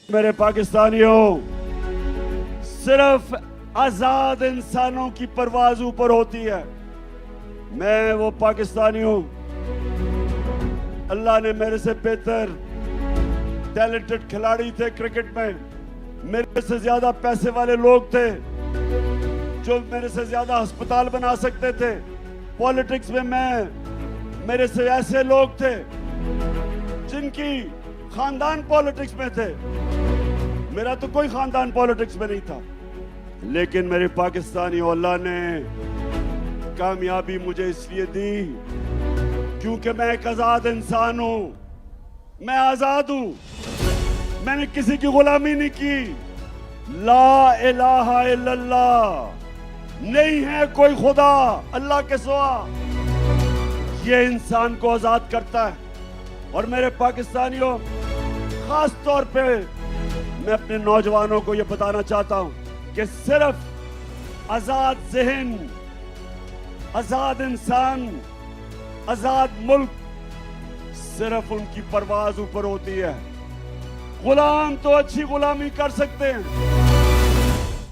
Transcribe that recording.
میرے پاکستانیوں، صرف آزاد انسانوں کی پرواز اوپر ہوتی ہے۔ میں وہ پاکستانی ہوں، اللہ نے میرے سے بہتر ٹیلنٹڈ کھلاڑی تھے کرکٹ میں، میرے سے زیادہ پیسے والے لوگ تھے جو میرے سے زیادہ ہسپتال بنا سکتے تھے۔ پولیٹکس میں میرے سے ایسے لوگ تھے جن کی خاندان پولیٹکس میں تھے، میرا تو کوئی خاندان پولیٹکس میں نہیں تھا، لیکن میرے پاکستانیوں، اللہ نے کامیابی مجھے اس لیے دی کیونکہ میں ایک آزاد انسان ہوں، میں آزاد ہوں، میں نے کسی کی غلامی نہیں کی۔ لا الہ الا اللہ، نہیں ہے کوئی خدا اللہ کے سوا، یہ انسان کو آزاد کرتا ہے۔ اور میرے پاکستانیوں، خاص طور پہ میں اپنے نوجوانوں کو یہ بتانا چاہتا ہوں کہ صرف آزاد ذہن، آزاد انسان، آزاد ملک، صرف ان کی پرواز اوپر ہوتی ہے۔ غلام تو اچھی غلامی کر سکتے ہیں،